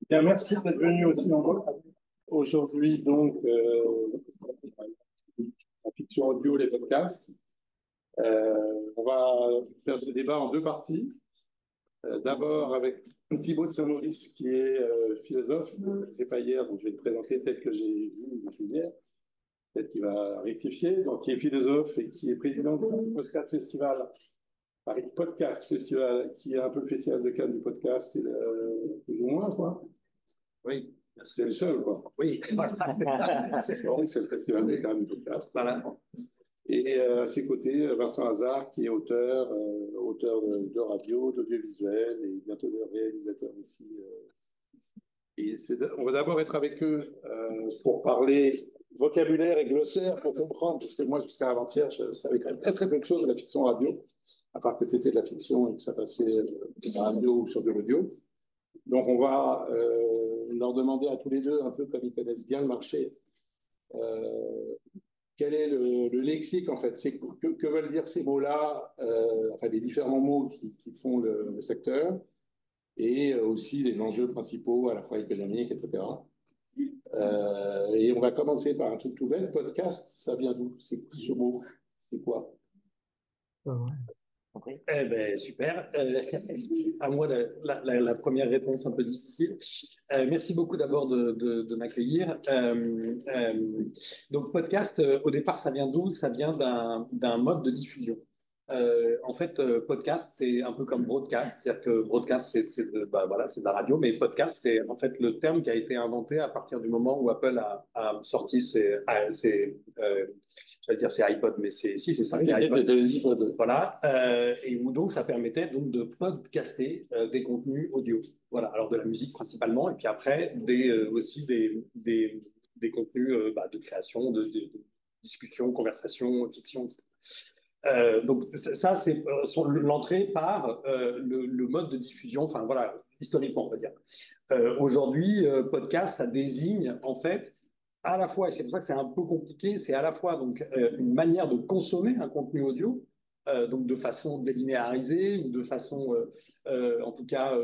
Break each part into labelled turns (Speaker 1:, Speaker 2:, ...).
Speaker 1: Bien, merci d'être venu aussi nombreux. Aujourd'hui, donc, la fiction audio, les podcasts. On va faire ce débat en deux parties. D'abord avec Thibaut de Saint-Maurice, qui est philosophe. Je ne sais pas hier, donc je vais le présenter tel que j'ai vu hier. Peut-être qu'il va rectifier. Donc, qui est philosophe et qui est président du Podcast Festival, Paris Podcast Festival, qui est un peu le festival de Cannes du podcast, plus ou moins, quoi.
Speaker 2: Oui,
Speaker 1: c'est le seul, quoi.
Speaker 2: Oui,
Speaker 1: c'est le festival de Cannes du podcast.
Speaker 2: Voilà.
Speaker 1: Et à ses côtés, Vincent Hazard, qui est auteur de radio, d'audiovisuel et bientôt de réalisateur aussi. On va d'abord être avec eux pour parler vocabulaire et glossaire pour comprendre, parce que moi, jusqu'à avant-hier, je savais quand même très très peu de choses de la fiction radio, à part que c'était de la fiction et que ça passait en radio ou sur de l'audio. Donc, on va leur demander à tous les deux, un peu comme ils connaissent bien le marché, quel est le lexique, en fait, que veulent dire ces mots-là, enfin les différents mots qui font le secteur, et aussi les enjeux principaux, à la fois économiques, etc. Et on va commencer par un truc tout bête. Podcast, ça vient d'où? C'est ce mot? C'est quoi?
Speaker 2: Eh ben, super. À moi la première réponse un peu difficile. Merci beaucoup d'abord de m'accueillir. Donc, podcast, au départ, ça vient d'où? Ça vient d'un mode de diffusion. En fait, podcast, c'est un peu comme broadcast, c'est-à-dire que broadcast, voilà, c'est de la radio, mais podcast, c'est en fait le terme qui a été inventé à partir du moment où Apple a sorti je vais dire c'est iPod, mais si c'est ça, c'est iPod. Voilà, et où donc ça permettait donc de podcaster des contenus audio. Voilà, alors de la musique principalement, et puis après aussi des contenus de création, de discussion, conversation, fiction, etc. Donc ça, c'est l'entrée par le mode de diffusion, enfin voilà, historiquement, on va dire. Aujourd'hui, podcast, ça désigne en fait à la fois, et c'est pour ça que c'est un peu compliqué, c'est à la fois donc une manière de consommer un contenu audio, donc de façon délinéarisée ou de façon, en tout cas,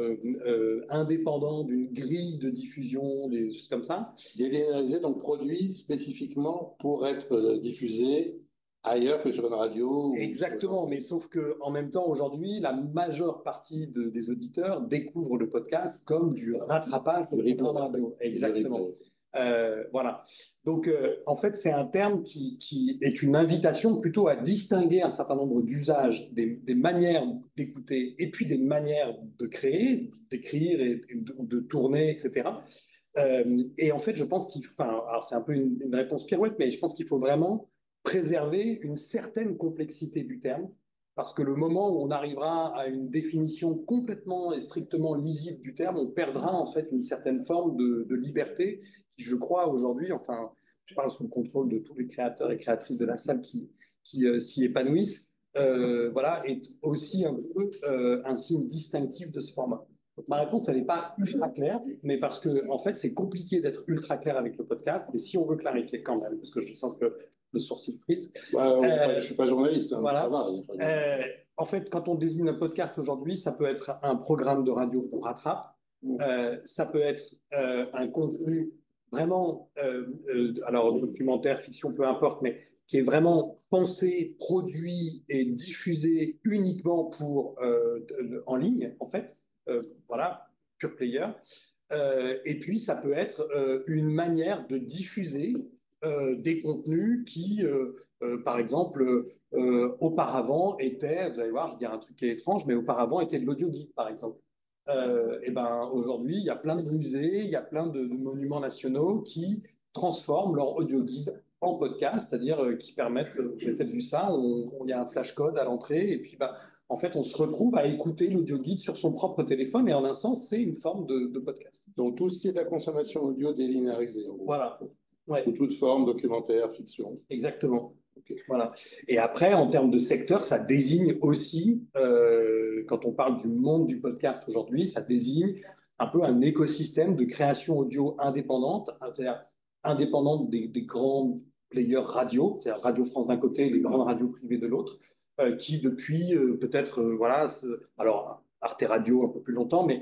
Speaker 2: indépendante d'une grille de diffusion, des choses comme ça.
Speaker 1: Délinéarisé, donc produit spécifiquement pour être diffusé ailleurs que sur une radio.
Speaker 2: Exactement, mais sauf que en même temps, aujourd'hui, la majeure partie des auditeurs découvrent le podcast comme du rattrapage de programme radio. Exactement. Voilà. Donc, en fait, c'est un terme qui est une invitation plutôt à distinguer un certain nombre d'usages, des manières d'écouter et puis des manières de créer, d'écrire et de tourner, etc. Et en fait, je pense alors c'est un peu une réponse pirouette, mais je pense qu'il faut vraiment préserver une certaine complexité du terme, parce que le moment où on arrivera à une définition complètement et strictement lisible du terme, on perdra en fait une certaine forme de liberté qui, je crois, aujourd'hui, enfin, je parle sous le contrôle de tous les créateurs et créatrices de la salle qui s'y épanouissent, voilà, est aussi un peu un signe distinctif de ce format. Donc, ma réponse, elle n'est pas ultra claire, mais parce que, en fait, c'est compliqué d'être ultra clair avec le podcast. Mais si on veut clarifier quand même, parce que je sens que le sourcil frise.
Speaker 1: Je ne suis pas journaliste. Hein,
Speaker 2: voilà. En fait, quand on désigne un podcast aujourd'hui, ça peut être un programme de radio qu'on rattrape. Ça peut être un contenu vraiment, alors documentaire, fiction, peu importe, mais qui est vraiment pensé, produit et diffusé uniquement en ligne, en fait. Voilà, pure player. Et puis, ça peut être une manière de diffuser des contenus qui, par exemple, auparavant étaient, vous allez voir, je vais dire un truc qui est étrange, mais auparavant étaient de l'audio guide, par exemple. Et ben aujourd'hui, il y a plein de musées, il y a plein de monuments nationaux qui transforment leur audio guide en podcast, c'est-à-dire qui permettent, vous avez peut-être vu ça, il y a un flash code à l'entrée, et puis bah, en fait, on se retrouve à écouter l'audio guide sur son propre téléphone, et en un sens, c'est une forme de podcast.
Speaker 1: Donc tout ce qui est de la consommation audio délinéarisée.
Speaker 2: Voilà. Ouais.
Speaker 1: Ou toute forme, documentaire, fiction.
Speaker 2: Exactement. Okay. Voilà. Et après, en termes de secteur, ça désigne aussi, quand on parle du monde du podcast aujourd'hui, ça désigne un peu un écosystème de création audio indépendante, c'est-à-dire indépendante des grands players radio, c'est-à-dire Radio France d'un côté et les grandes radios privées de l'autre, qui depuis peut-être, voilà, alors Arte Radio un peu plus longtemps, mais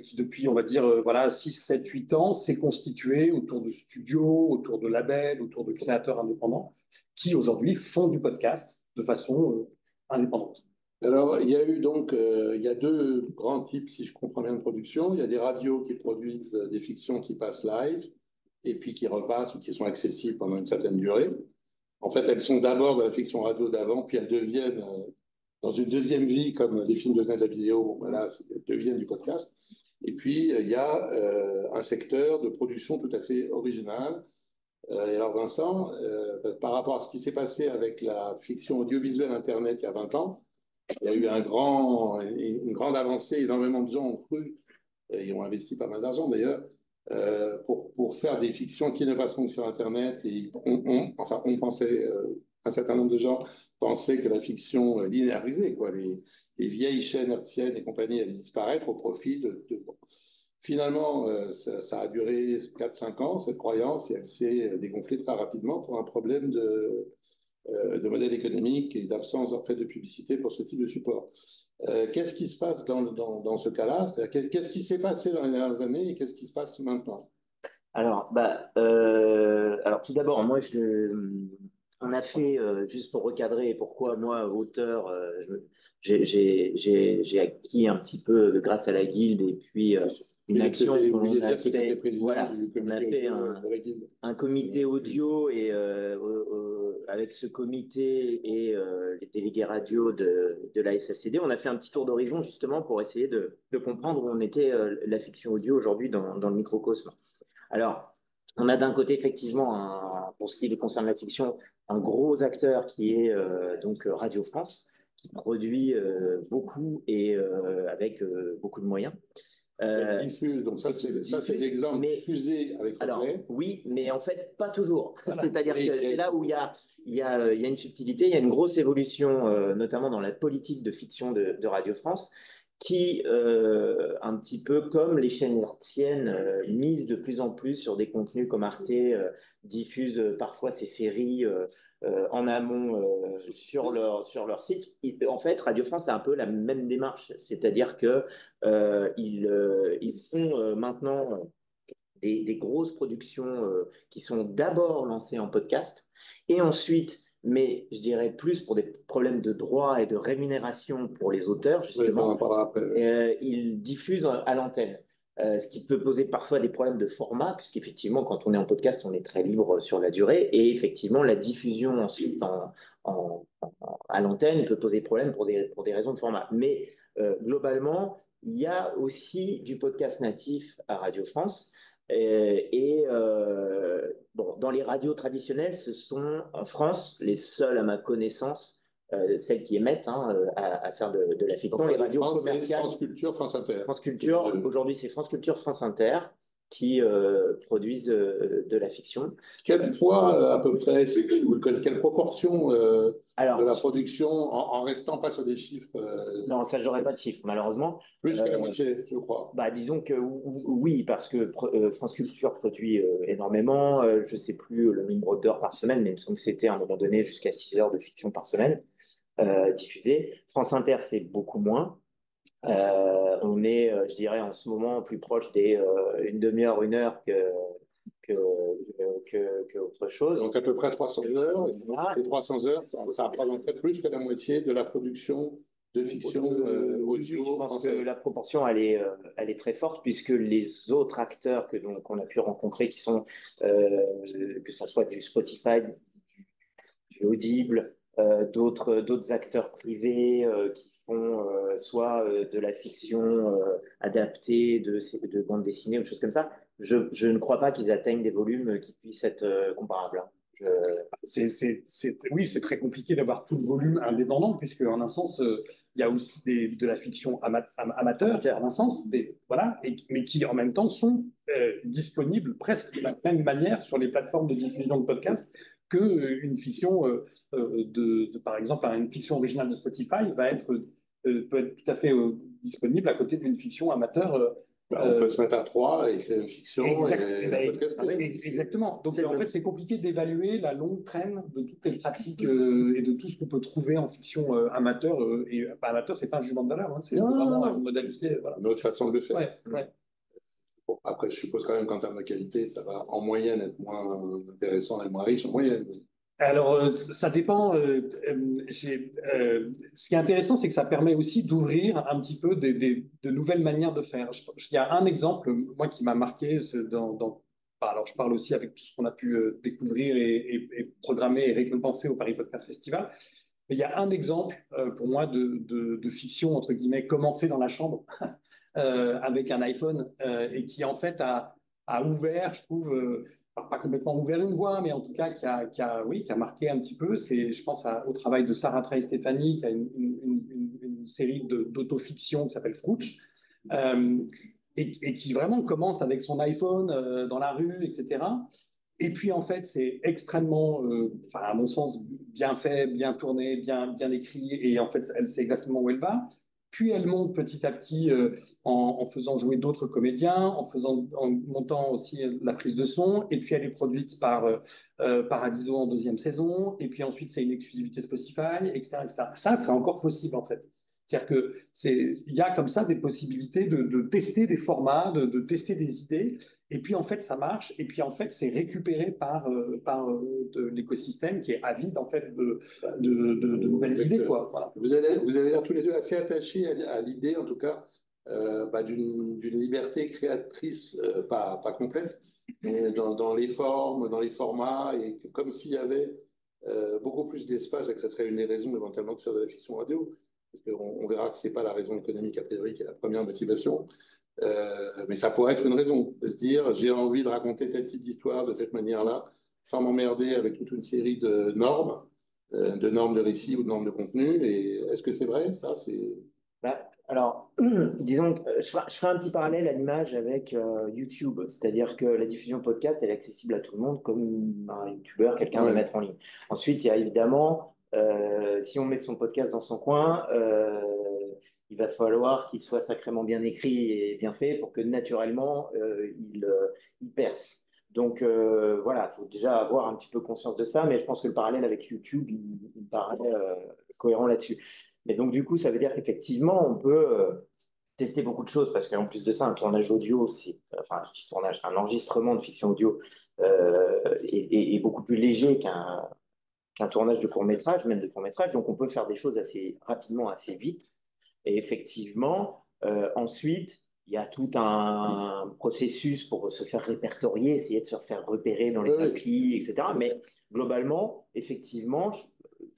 Speaker 2: qui depuis, on va dire, voilà, 6, 7, 8 ans, s'est constitué autour de studios, autour de labels, autour de créateurs indépendants, qui aujourd'hui font du podcast de façon indépendante.
Speaker 1: Alors, il y a eu donc, il y a deux grands types, si je comprends bien, de production. Il y a des radios qui produisent des fictions qui passent live et puis qui repassent ou qui sont accessibles pendant une certaine durée. En fait, elles sont d'abord de la fiction radio d'avant, puis elles deviennent, dans une deuxième vie, comme les films devenaient de la vidéo, voilà, elles deviennent du podcast. Et puis, il y a un secteur de production tout à fait original. Et alors, Vincent, par rapport à ce qui s'est passé avec la fiction audiovisuelle Internet il y a 20 ans, il y a eu une grande avancée. Énormément de gens ont cru, et ont investi pas mal d'argent d'ailleurs, pour faire des fictions qui ne passeront que sur Internet. Et on pensait, un certain nombre de gens pensaient que la fiction linéarisée, quoi, les vieilles chaînes hertziennes et compagnie, allaient disparaître au profit de... Finalement, ça a duré 4-5 ans, cette croyance, et elle s'est dégonflée très rapidement pour un problème de modèle économique et d'absence en fait, de publicité pour ce type de support. Qu'est-ce qui se passe dans ce cas-là? Qu'est-ce qui s'est passé dans les dernières années et qu'est-ce qui se passe maintenant?
Speaker 3: Alors tout d'abord, on a fait, juste pour recadrer pourquoi moi, auteur, j'ai acquis un petit peu grâce à la guilde et puis une action qu'on a fait, voilà, on a fait un comité audio et avec ce comité et les délégués radio de la SACD, on a fait un petit tour d'horizon justement pour essayer de comprendre où on était la fiction audio aujourd'hui dans le microcosme. Alors, on a d'un côté effectivement, pour ce qui concerne la fiction, un gros acteur qui est donc Radio France, qui produit beaucoup et avec beaucoup de moyens.
Speaker 1: Diffuse, donc ça c'est l'exemple diffusé avec
Speaker 3: alors,
Speaker 1: Replay.
Speaker 3: oui, mais en fait, pas toujours.
Speaker 2: Voilà.
Speaker 3: C'est-à-dire que c'est là où il y a une subtilité, il y a une grosse évolution, notamment dans la politique de fiction de Radio France, qui, un petit peu comme les chaînes hertziennes, misent de plus en plus sur des contenus comme Arte, diffusent parfois ces séries en amont sur leur site. En fait, Radio France a un peu la même démarche, c'est-à-dire que ils font maintenant des grosses productions qui sont d'abord lancées en podcast et ensuite, mais je dirais plus pour des problèmes de droit et de rémunération pour les auteurs, justement, ils diffusent à l'antenne. Ce qui peut poser parfois des problèmes de format, puisqu'effectivement, quand on est en podcast, on est très libre sur la durée, et effectivement, la diffusion ensuite à l'antenne peut poser problème pour des raisons de format. Mais globalement, il y a aussi du podcast natif à Radio France. Bon, dans les radios traditionnelles, ce sont en France les seules, à ma connaissance, celles qui émettent à faire de la fiction.
Speaker 1: Donc,
Speaker 3: les radios
Speaker 1: France,
Speaker 3: commerciales.
Speaker 1: France Culture, France Inter.
Speaker 3: France Culture, aujourd'hui c'est France Culture, France Inter qui produisent de la fiction.
Speaker 1: Quel poids à peu près, quelle proportion
Speaker 3: Alors,
Speaker 1: de la production, en restant pas sur des chiffres
Speaker 3: non, ça, j'aurais pas de chiffres, malheureusement.
Speaker 1: plus que la moitié, je crois.
Speaker 3: Bah, disons que oui, parce que France Culture produit énormément. Je ne sais plus le nombre d'heures par semaine, mais il me semble que c'était à un moment donné jusqu'à 6 heures de fiction par semaine diffusée. France Inter, c'est beaucoup moins. On est, je dirais, en ce moment plus proche des une demi-heure, 1 heure que autre chose.
Speaker 1: Donc à peu près 300 heures. Et 300 heures, ça représenterait plus que la moitié de la production de fiction audio.
Speaker 3: Je pense que la proportion, elle est très forte, puisque les autres acteurs qu'on a pu rencontrer, qui sont, que ce soit du Spotify, du Audible, d'autres acteurs privés qui font soit de la fiction adaptée de bande dessinée ou de choses comme ça, je ne crois pas qu'ils atteignent des volumes qui puissent être comparables.
Speaker 2: Oui, c'est très compliqué d'avoir tout le volume indépendant, puisque en un sens, il y a aussi de la fiction amateur, en un sens, voilà, mais qui en même temps sont disponibles presque de la même manière sur les plateformes de diffusion de podcasts qu'une fiction, par exemple, une fiction originale de Spotify peut être tout à fait disponible à côté d'une fiction amateur
Speaker 1: On peut se mettre à 3 et créer une fiction et le podcast.
Speaker 2: Exactement. Donc en fait, c'est compliqué d'évaluer la longue traîne de toutes les pratiques et de tout ce qu'on peut trouver en fiction amateur. Et amateur, c'est pas un jugement de valeur, hein, c'est vraiment une modalité. Voilà.
Speaker 1: Une autre façon de le faire.
Speaker 2: Ouais.
Speaker 1: Bon, après, je suppose quand même qu'en termes de qualité, ça va en moyenne être moins intéressant et moins riche en moyenne.
Speaker 2: Alors, ça dépend. Ce qui est intéressant, c'est que ça permet aussi d'ouvrir un petit peu de nouvelles manières de faire. Il y a un exemple, moi, qui m'a marqué alors, je parle aussi avec tout ce qu'on a pu découvrir et programmer et récompenser au Paris Podcast Festival. Mais il y a un exemple, pour moi, de fiction, entre guillemets, commencé dans la chambre avec un iPhone et qui, en fait, a ouvert, je trouve, pas complètement ouvert une voie, mais en tout cas qui a marqué un petit peu. Je pense au travail de Sarah Trey Stéphanie, qui a une série d'autofiction qui s'appelle Frouch, et qui vraiment commence avec son iPhone dans la rue, etc. Et puis en fait, c'est extrêmement, à mon sens, bien fait, bien tourné, bien écrit, et en fait, elle sait exactement où elle va. Puis elle monte petit à petit en faisant jouer d'autres comédiens, en montant aussi la prise de son. Et puis elle est produite par Paradiso en 2e saison. Et puis ensuite, c'est une exclusivité Spotify, etc., etc. Ça, c'est encore possible en fait. C'est-à-dire qu'il y a comme ça des possibilités de tester des formats, de tester des idées. Et puis en fait, ça marche. Et puis en fait, c'est récupéré par l'écosystème qui est avide en fait de nouvelles idées, quoi. Voilà.
Speaker 1: Vous avez l'air tous les deux assez attachés à l'idée, en tout cas, d'une liberté créatrice, pas complète, mais dans les formes, dans les formats, et comme s'il y avait beaucoup plus d'espace, et que ça serait une des raisons éventuellement de faire de la fiction radio, parce qu'on verra que ce n'est pas la raison économique a priori qui est la première motivation. Mais ça pourrait être une raison de se dire j'ai envie de raconter telle petite histoire de cette manière-là, sans m'emmerder avec toute une série de normes de récit ou de normes de contenu. Et est-ce que c'est vrai, ça
Speaker 3: Alors, disons que je ferai un petit parallèle à l'image avec YouTube, c'est-à-dire que la diffusion podcast elle est accessible à tout le monde comme un YouTuber, quelqu'un va mettre en ligne. Ensuite, il y a évidemment, si on met son podcast dans son coin, il va falloir qu'il soit sacrément bien écrit et bien fait pour que naturellement il perce. Donc voilà, il faut déjà avoir un petit peu conscience de ça, mais je pense que le parallèle avec YouTube, il paraît cohérent là-dessus. Mais donc du coup, ça veut dire qu'effectivement, on peut tester beaucoup de choses, parce qu'en plus de ça, un tournage audio, un enregistrement de fiction audio est beaucoup plus léger qu'un tournage de court-métrage, même de court-métrage, donc on peut faire des choses assez rapidement, assez vite. Et effectivement, ensuite, il y a tout un processus pour se faire répertorier, essayer de se faire repérer dans les applis, etc. Mais globalement, effectivement,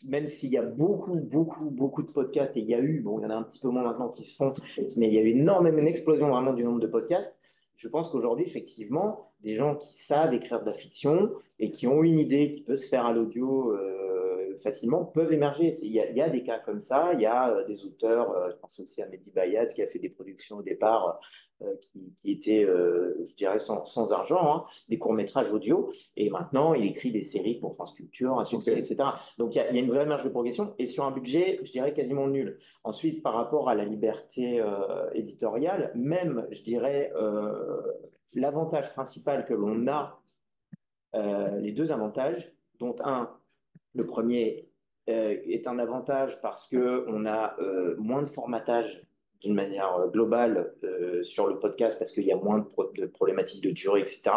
Speaker 3: même s'il y a beaucoup de podcasts, et il y en a un petit peu moins maintenant qui se font, mais il y a eu une explosion vraiment du nombre de podcasts. Je pense qu'aujourd'hui, effectivement, des gens qui savent écrire de la fiction et qui ont une idée qui peut se faire à l'audio facilement peuvent émerger. Il y a des cas comme ça. Il y a des auteurs, je pense aussi à Mehdi Bayat qui a fait des productions au départ qui étaient, je dirais, sans argent, hein, des courts-métrages audio. Et maintenant, il écrit des séries pour France Culture, un succès, etc. Donc, il y a une vraie marge de progression et sur un budget, je dirais, quasiment nul. Ensuite, par rapport à la liberté éditoriale, même, je dirais, l'avantage principal que l'on a, les deux avantages, dont le premier est un avantage parce qu'on a moins de formatage d'une manière globale sur le podcast parce qu'il y a moins de problématiques de durée, etc.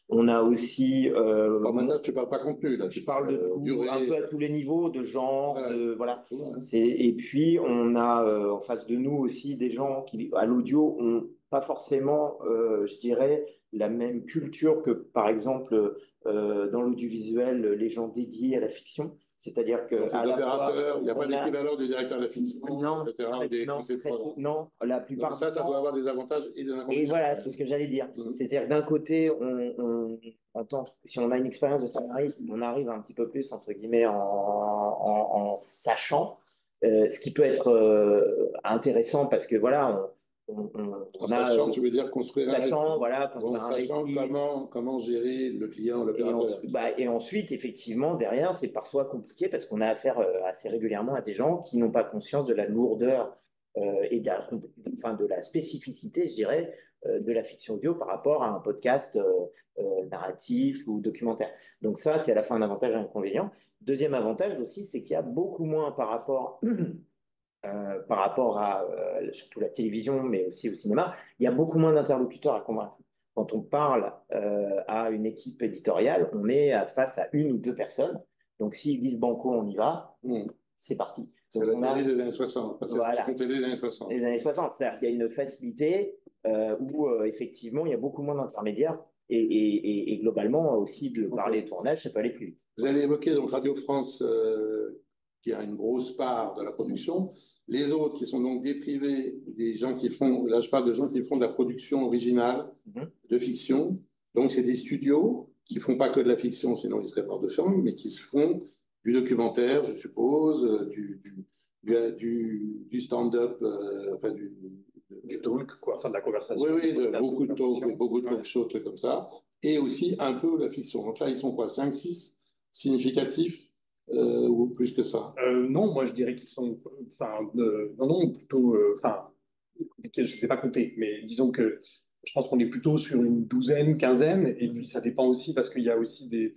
Speaker 3: On a aussi...
Speaker 1: formatage, tu ne parles pas contenu, là.
Speaker 3: Je parle de tout, un peu à tous les niveaux, de genre, voilà. Et puis, on a en face de nous aussi des gens qui, à l'audio, n'ont pas forcément, je dirais, la même culture que, par exemple, dans l'audiovisuel, les gens dédiés à la fiction. C'est-à-dire que.
Speaker 1: Il n'y a pas d'équivalent des directeurs de la fiction,
Speaker 3: non,
Speaker 1: etc.
Speaker 3: Non, la plupart.
Speaker 1: Donc ça doit avoir des avantages et des inconvénients.
Speaker 3: Et voilà, c'est ce que j'allais dire. C'est-à-dire que d'un côté, si on a une expérience de scénariste, on arrive un petit peu plus, entre guillemets, en sachant, ce qui peut être intéressant parce que voilà,
Speaker 1: en sachant, tu veux dire construire un récit.
Speaker 3: Voilà, construire un récit.
Speaker 1: Comment gérer le client, l'opérateur.
Speaker 3: Et ensuite, effectivement, derrière, c'est parfois compliqué parce qu'on a affaire assez régulièrement à des gens qui n'ont pas conscience de la lourdeur et de la spécificité, je dirais, de la fiction audio par rapport à un podcast narratif ou documentaire. Donc ça, c'est à la fois un avantage et un inconvénient. Deuxième avantage aussi, c'est qu'il y a beaucoup moins par rapport à surtout la télévision, mais aussi au cinéma, il y a beaucoup moins d'interlocuteurs à convaincre. Quand on parle à une équipe éditoriale, on est face à une ou deux personnes. Donc, s'ils disent banco, on y va, c'est parti.
Speaker 1: C'est la télé des années 60.
Speaker 3: Voilà.
Speaker 1: Télé des années 60.
Speaker 3: Les années 60, c'est-à-dire qu'il y a une facilité où, effectivement, il y a beaucoup moins d'intermédiaires et globalement, aussi, de parler tournage, ça peut aller plus vite.
Speaker 1: Vous avez évoqué donc Radio France, qui a une grosse part de la production. Les autres, qui sont donc des privés, des gens qui font, là je parle de gens qui font de la production originale, de fiction. Donc c'est des studios qui font pas que de la fiction, sinon ils seraient pas de film, mais qui se font du documentaire, je suppose, du stand-up, enfin
Speaker 2: du talk, quoi, enfin de la conversation.
Speaker 1: Oui, beaucoup de talk, beaucoup de talk shows, trucs comme ça. Et aussi un peu la fiction. Donc là, ils sont quoi, 5, 6 significatifs ou plus que ça?
Speaker 2: Non, moi je dirais qu'ils sont, non, plutôt, je ne sais pas compter, mais disons que je pense qu'on est plutôt sur une douzaine, quinzaine, et puis ça dépend aussi parce qu'il y a aussi des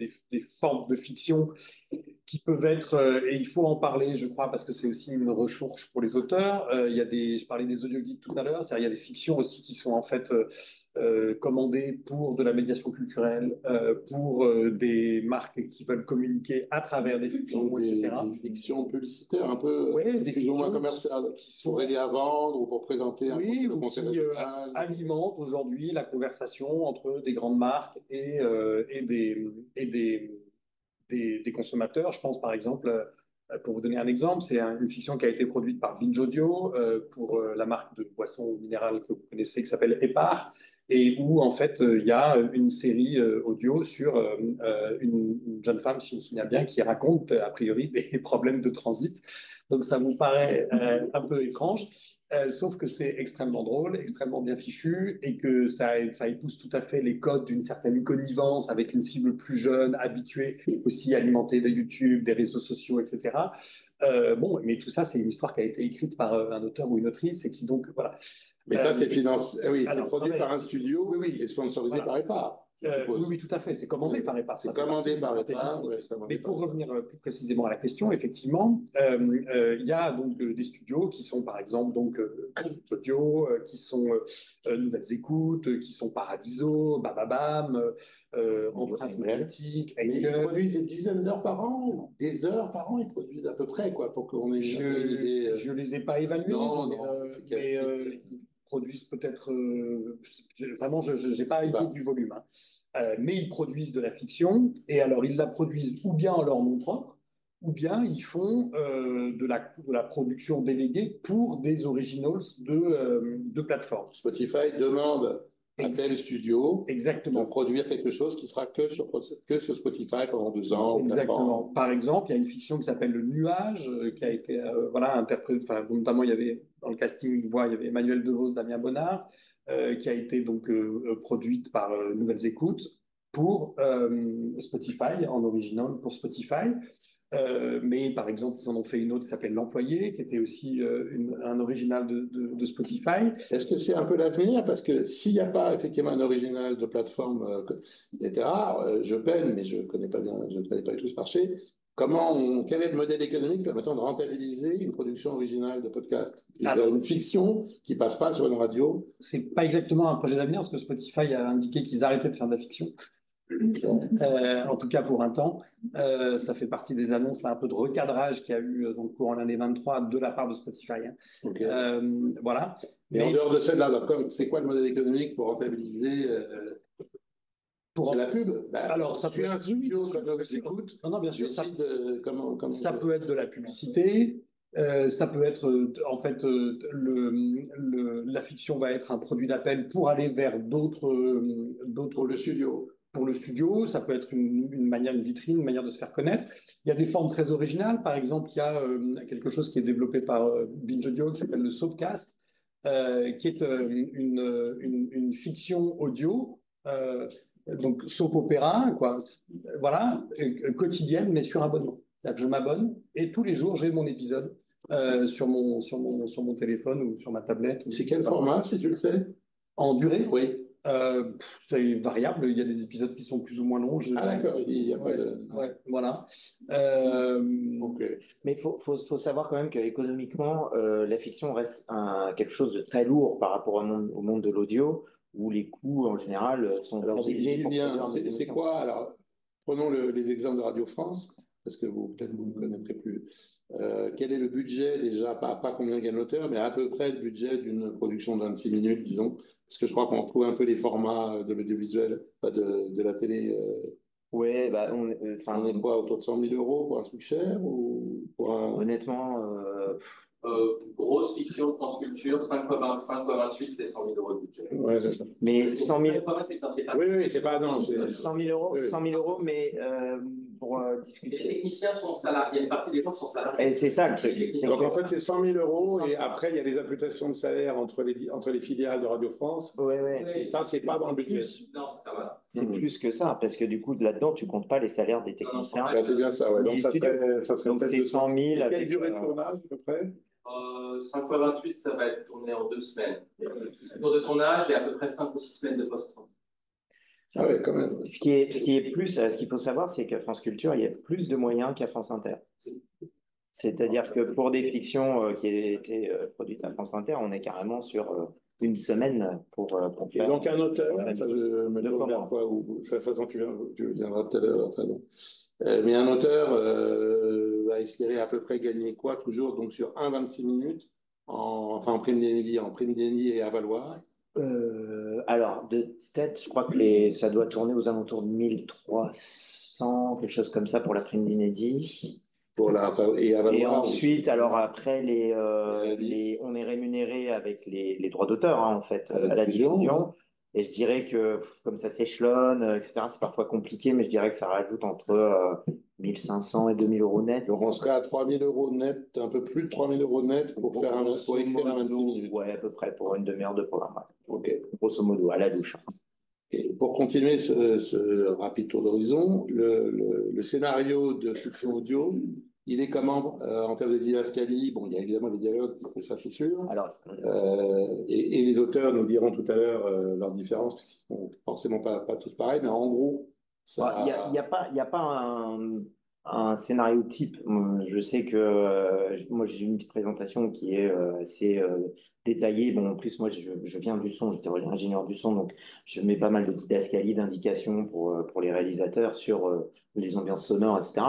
Speaker 2: formes de fiction qui peuvent être, et il faut en parler, je crois, parce que c'est aussi une ressource pour les auteurs. Il y a je parlais des audioguides tout à l'heure, c'est-à-dire il y a des fictions aussi qui sont en fait commandées pour de la médiation culturelle, pour des marques qui veulent communiquer à travers des fictions, etc.
Speaker 1: Des fictions publicitaires un peu
Speaker 2: des
Speaker 1: plus ou moins commerciales,
Speaker 2: qui sont
Speaker 1: pour aider à vendre ou pour présenter un
Speaker 2: ou
Speaker 1: concept
Speaker 2: qui alimentent aujourd'hui la conversation entre des grandes marques et des consommateurs. Je pense par exemple, pour vous donner un exemple, c'est une fiction qui a été produite par Binge Audio pour la marque de boisson minérale que vous connaissez qui s'appelle Epar et où en fait il y a une série audio sur une jeune femme, si je me souviens bien, qui raconte a priori des problèmes de transit. Donc ça vous paraît un peu étrange. Sauf que c'est extrêmement drôle, extrêmement bien fichu et que ça épouse tout à fait les codes d'une certaine connivence avec une cible plus jeune, habituée aussi à alimenter de YouTube, des réseaux sociaux, etc. Bon, mais tout ça, c'est une histoire qui a été écrite par un auteur ou une autrice et qui donc, voilà.
Speaker 1: Mais ça, c'est financé, oui, c'est produit par un
Speaker 2: studio,
Speaker 1: oui, et sponsorisé par Epar.
Speaker 2: Oui, tout à fait. C'est commandé par Epar.
Speaker 1: C'est commandé par Epar.
Speaker 2: Mais pour revenir plus précisément à la question, effectivement, il y a donc des studios qui sont, par exemple, donc Audio, qui sont Nouvelles Écoutes, qui sont Paradiso, Bababam, Empreinte Magnétique.
Speaker 1: Ils produisent des dizaines d'heures par an, des heures par an, ils produisent à peu près, quoi, pour qu'on ait une idée.
Speaker 2: Je les ai pas évalués, mais ils produisent peut-être. Vraiment, je n'ai pas idée du volume. Mais ils produisent de la fiction, et alors ils la produisent ou bien en leur nom propre, ou bien ils font de la production déléguée pour des originals de plateformes.
Speaker 1: Spotify demande à tel studio
Speaker 2: Exactement.
Speaker 1: de produire quelque chose qui sera que sur Spotify pendant 2 ans.
Speaker 2: Exactement. Par exemple, il y a une fiction qui s'appelle Le Nuage, qui a été interprétée, notamment il y avait dans le casting, il y avait Emmanuel Devos, Damien Bonnard, qui a été donc produite par Nouvelles Écoutes pour Spotify, en original pour Spotify. Mais par exemple, ils en ont fait une autre qui s'appelle L'Employé, qui était aussi un original de Spotify.
Speaker 1: Est-ce que c'est un peu l'avenir? Parce que s'il n'y a pas effectivement un original de plateforme, etc., je peine, mais je ne connais pas bien, je ne connais pas du tout ce marché. Quel est le modèle économique permettant de rentabiliser une production originale de podcast? Une fiction qui ne passe pas sur une radio?
Speaker 2: C'est pas exactement un projet d'avenir, parce que Spotify a indiqué qu'ils arrêtaient de faire de la fiction. En tout cas pour un temps. Ça fait partie des annonces, là, un peu de recadrage qu'il y a eu donc, courant l'année 23 de la part de Spotify.
Speaker 1: Okay.
Speaker 2: Voilà.
Speaker 1: Mais en dehors de celle-là, c'est quoi le modèle économique pour rentabiliser pour la pub?
Speaker 2: Alors, ça peut être un studio comme écoute. Non, bien sûr. Ça peut être de la publicité. Ça peut être, en fait, la fiction va être un produit d'appel pour aller vers d'autres.
Speaker 1: Le studio.
Speaker 2: Pour le studio, ça peut être une manière, une vitrine, une manière de se faire connaître. Il y a des formes très originales. Par exemple, il y a quelque chose qui est développé par Binge Audio qui s'appelle le Soapcast, qui est une fiction audio, donc soap opéra, quoi, voilà, quotidienne, mais sur abonnement. C'est-à-dire que je m'abonne et tous les jours, j'ai mon épisode sur mon téléphone ou sur ma tablette.
Speaker 1: C'est quel format, si tu le sais?
Speaker 2: En durée?
Speaker 1: Oui.
Speaker 2: C'est variable, il y a des épisodes qui sont plus ou moins longs.
Speaker 1: Ah d'accord, il n'y a pas de...
Speaker 2: Ouais, voilà.
Speaker 1: Ok.
Speaker 3: Mais faut savoir quand même qu'économiquement, la fiction reste quelque chose de très lourd par rapport au monde de l'audio, où les coûts en général sont
Speaker 1: Alors,
Speaker 3: très élevés pour
Speaker 1: Julien,
Speaker 3: produire des
Speaker 1: c'est
Speaker 3: émissions.
Speaker 1: quoi? Alors, prenons les exemples de Radio France, parce que peut-être vous ne connaîtrez plus. Quel est le budget déjà, pas combien gagne l'auteur, mais à peu près le budget d'une production de 26 minutes, disons, parce que je crois qu'on retrouve un peu les formats de l'audiovisuel, pas de la télé.
Speaker 3: Ouais, bah,
Speaker 1: On est quoi, autour de 100 000 euros pour un truc cher ou pour un...
Speaker 3: honnêtement,
Speaker 4: Grosse fiction, France Culture, 5 fois 20, 5 fois 28, c'est 100 000 euros de budget.
Speaker 1: Ouais, c'est ça.
Speaker 3: mais 100 000,
Speaker 4: C'est pas...
Speaker 1: Oui, oui, c'est pas... Non,
Speaker 3: 100 000 euros,
Speaker 1: Oui.
Speaker 3: 100 000 euros, mais pour
Speaker 4: Les
Speaker 3: discuter.
Speaker 4: techniciens sont salariés, il y a une partie des gens qui sont salariés.
Speaker 3: Et c'est ça le truc. C'est
Speaker 1: Donc
Speaker 3: que-
Speaker 1: en fait, c'est 100 000 euros
Speaker 3: C'est
Speaker 1: et
Speaker 3: 100 000.
Speaker 1: après, il y a les imputations de salaire entre les filiales de Radio France.
Speaker 3: Ouais, ouais.
Speaker 1: Et ça, c'est pas dans le budget.
Speaker 4: Non, c'est ça, voilà.
Speaker 3: C'est plus que ça, parce que du coup, là-dedans, tu comptes pas les salaires des techniciens.
Speaker 1: Bah, c'est bien ça, ouais. Donc ça serait
Speaker 3: Donc
Speaker 1: peut-être
Speaker 3: c'est
Speaker 1: 200
Speaker 3: 100 000
Speaker 1: 000. Quelle
Speaker 3: avec,
Speaker 1: durée de tournage à peu près?
Speaker 4: 5 fois 28, ça va être tourné en 2 semaines. Tour de tournage et à peu près 5 ou 6 semaines de post-production.
Speaker 1: Ah ouais, quand même.
Speaker 3: Ce qu'il faut savoir, c'est qu'à France Culture, il y a plus de moyens qu'à France Inter. C'est-à-dire que pour des fictions qui étaient produites à France Inter, on est carrément sur une semaine pour
Speaker 1: Et
Speaker 3: faire.
Speaker 1: donc un auteur,
Speaker 3: faire
Speaker 1: enfin, je me
Speaker 3: deux
Speaker 1: tourne
Speaker 3: fois
Speaker 1: vers
Speaker 3: moins.
Speaker 1: toi, ou de toute façon tu viendras tout à l'heure. Enfin, bon. Mais un auteur va espérer à peu près gagner quoi toujours donc sur 1,26 minutes, enfin en prime d'Enemy et à Valois.
Speaker 3: Alors, de tête, je crois que ça doit tourner aux alentours de 1300, quelque chose comme ça pour la prime d'inédit.
Speaker 1: Et à
Speaker 3: Et
Speaker 1: Valois.
Speaker 3: ensuite, alors après,
Speaker 1: Alice.
Speaker 3: on est rémunéré avec les droits d'auteur, hein, en fait,
Speaker 1: À la
Speaker 3: à la
Speaker 1: diffusion,
Speaker 3: diffusion. Et je dirais que comme ça s'échelonne, etc., c'est parfois compliqué, mais je dirais que ça rajoute entre 1500 et 2000 euros net.
Speaker 1: Donc on serait à 3 000 euros net, un peu plus de 3 000 euros net pour écrire un 26 minutes.
Speaker 3: Ouais, à peu près, pour une demi-heure de programme. Ouais.
Speaker 1: Ok.
Speaker 3: Grosso modo, à la douche.
Speaker 1: Et pour continuer ce rapide tour d'horizon, le scénario de fiction audio, il est comment en termes de didascalie? Bon, il y a évidemment des dialogues, parce que ça c'est sûr.
Speaker 3: Alors,
Speaker 1: Et les auteurs nous diront tout à l'heure leurs différences, parce qu'ils sont forcément pas tous pareils, mais en gros, ça...
Speaker 3: il y a pas un scénario type. Je sais que moi, j'ai une petite présentation qui est assez détaillée. Bon, en plus, moi, je viens du son, j'étais ingénieur du son, donc je mets pas mal de didascalies, d'indications pour les réalisateurs sur les ambiances sonores, etc.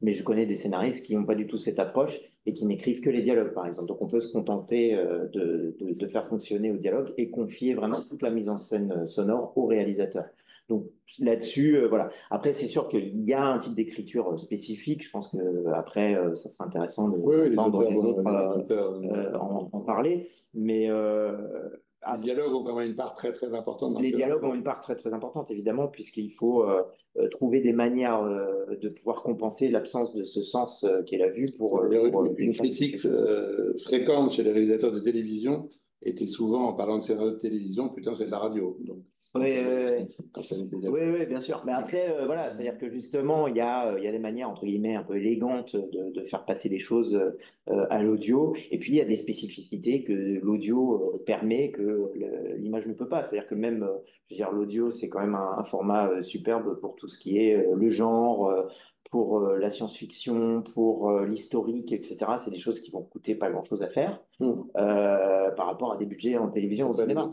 Speaker 3: Mais je connais des scénaristes qui n'ont pas du tout cette approche et qui n'écrivent que les dialogues, par exemple. Donc, on peut se contenter de faire fonctionner au dialogue et confier vraiment toute la mise en scène sonore au réalisateur. Donc là-dessus, voilà. Après, c'est sûr qu'il y a un type d'écriture spécifique. Je pense que après, ça serait intéressant de
Speaker 1: Oui, les
Speaker 3: entendre les autres
Speaker 1: auteurs,
Speaker 3: en parler. Mais
Speaker 1: les dialogues ont quand même une part très très importante.
Speaker 3: les dialogues ont une part très très importante, évidemment, puisqu'il faut trouver des manières de pouvoir compenser l'absence de ce sens qu'est la vue pour
Speaker 1: une critique fréquente chez les réalisateurs de télévision était souvent en parlant de scénario de télévision, putain, c'est de la radio. Donc,
Speaker 3: oui, bien sûr. Mais après, voilà, c'est-à-dire que justement, il y a des manières, entre guillemets, un peu élégantes de faire passer les choses à l'audio. Et puis, il y a des spécificités que l'audio permet que l'image ne peut pas. C'est-à-dire que même, je veux dire, l'audio, c'est quand même un format superbe pour tout ce qui est le genre, pour la science-fiction, pour l'historique, etc. C'est des choses qui vont coûter pas grand-chose à faire par rapport à des budgets en télévision au cinéma.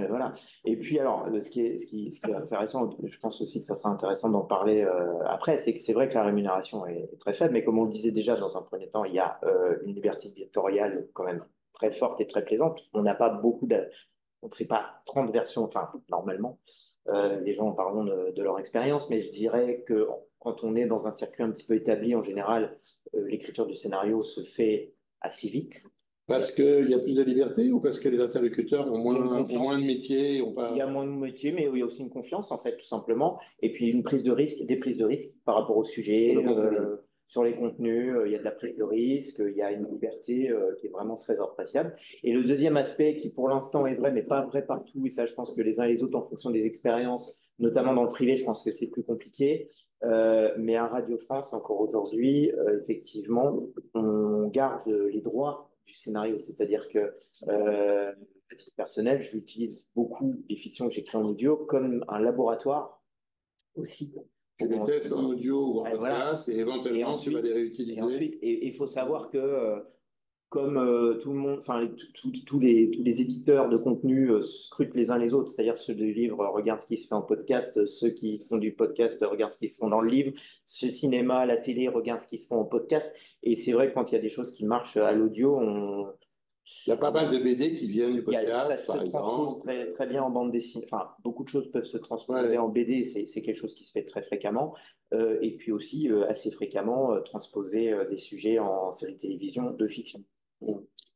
Speaker 3: Voilà. Et puis alors, ce qui est intéressant, je pense aussi que ça sera intéressant d'en parler après, c'est que c'est vrai que la rémunération est très faible, mais comme on le disait déjà dans un premier temps, il y a une liberté éditoriale quand même très forte et très plaisante. On n'a pas on ne fait pas 30 versions, enfin normalement, les gens en parleront de leur expérience, mais je dirais que quand on est dans un circuit un petit peu établi, en général, l'écriture du scénario se fait assez vite.
Speaker 1: Parce qu'il y a plus de liberté ou parce que les interlocuteurs ont moins de métier
Speaker 3: Il y a moins de métier, mais il y a aussi une confiance, en fait, tout simplement. Et puis une prise de risque, des prises de risque par rapport au sujet, sur les contenus. Il y a de la prise de risque, il y a une liberté qui est vraiment très appréciable. Et le deuxième aspect, qui pour l'instant est vrai, mais pas vrai partout, et ça, je pense que les uns et les autres, en fonction des expériences, notamment dans le privé, je pense que c'est plus compliqué. Mais à Radio France, encore aujourd'hui, effectivement, on garde les droits du scénario, c'est-à-dire que à titre personnel, j'utilise beaucoup les fictions que j'écris en audio comme un laboratoire aussi.
Speaker 1: Tu les testes en audio ou en
Speaker 3: Ouais, voilà.
Speaker 1: podcast et éventuellement tu vas les réutiliser.
Speaker 3: Et il faut savoir que comme tout le monde, enfin tous les éditeurs de contenu scrutent les uns les autres, c'est-à-dire ceux du livre regardent ce qui se fait en podcast, ceux qui font du podcast regardent ce qui se font dans le livre, ce cinéma, la télé regardent ce qui se fait en podcast. Et c'est vrai que quand il y a des choses qui marchent à l'audio,
Speaker 1: Il y a pas mal de BD qui viennent du podcast,
Speaker 3: ça
Speaker 1: par
Speaker 3: se transpose
Speaker 1: exemple.
Speaker 3: très, très bien en bande dessinée. Enfin, beaucoup de choses peuvent se transposer
Speaker 1: Ouais.
Speaker 3: en BD, c'est quelque chose qui se fait très fréquemment. Et puis aussi, assez fréquemment, transposer des sujets en série télévision de fiction.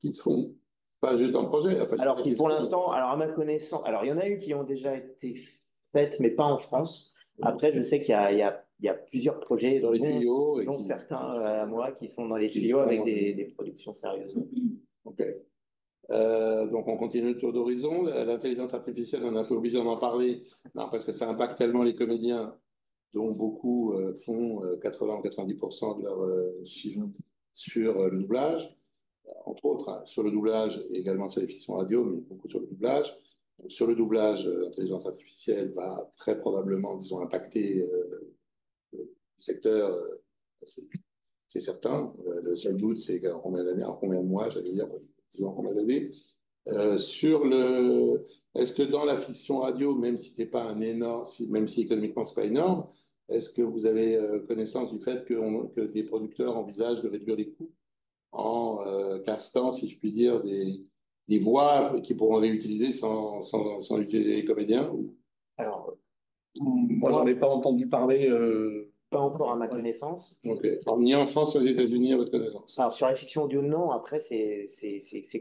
Speaker 1: Qui se font pas juste en projet. Enfin,
Speaker 3: Alors qui pour l'instant, alors à ma connaissance, alors il y en a eu qui ont déjà été faites, mais pas en France. Après, je sais qu'il y a plusieurs projets,
Speaker 1: dans les tuyaux.
Speaker 3: dont certains à moi, qui sont dans les tuyaux avec des productions sérieuses.
Speaker 1: Ok. Donc on continue le tour d'horizon. L'intelligence artificielle, on a un peu obligé d'en parler, non, parce que ça impacte tellement les comédiens, dont beaucoup font 80 ou 90% de leur chiffre sur le doublage, entre autres, hein, sur le doublage et également sur les fictions radio, mais beaucoup sur le doublage. Donc, sur le doublage, l'intelligence artificielle va très probablement, disons, impacter le secteur, c'est certain. Le seul doute, c'est en combien d'années, en combien de mois, j'allais dire, disons en combien d'années. Est-ce que dans la fiction radio, même si c'est pas un énorme, même si économiquement c'est pas énorme, est-ce que vous avez connaissance du fait que des producteurs envisagent de réduire les coûts en castant, si je puis dire, des voix qui pourront réutiliser sans utiliser les comédiens?
Speaker 3: Alors,
Speaker 2: Moi, j'en ai pas entendu parler.
Speaker 3: pas encore à ma connaissance.
Speaker 1: Ok. Alors, ni en France, ni aux États-Unis, à votre connaissance.
Speaker 3: Alors, sur la fiction audio, non. Après, c'est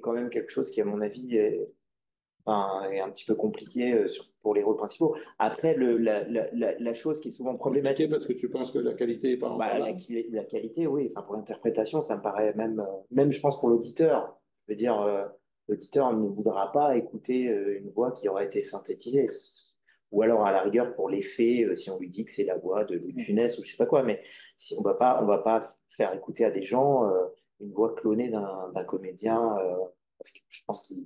Speaker 3: quand même quelque chose qui, à mon avis, est un petit peu compliqué pour les rôles principaux. Après, la chose qui est souvent problématique,
Speaker 1: Parce que tu penses que la qualité n'est pas encore là.
Speaker 3: la qualité, oui. Enfin, pour l'interprétation, ça me paraît même, je pense, pour l'auditeur. Je veux dire, l'auditeur ne voudra pas écouter une voix qui aura été synthétisée. Ou alors, à la rigueur, pour l'effet, si on lui dit que c'est la voix de Louis de Funès ou je sais pas quoi. Mais si on va pas faire écouter à des gens une voix clonée d'un comédien, parce que je pense qu'il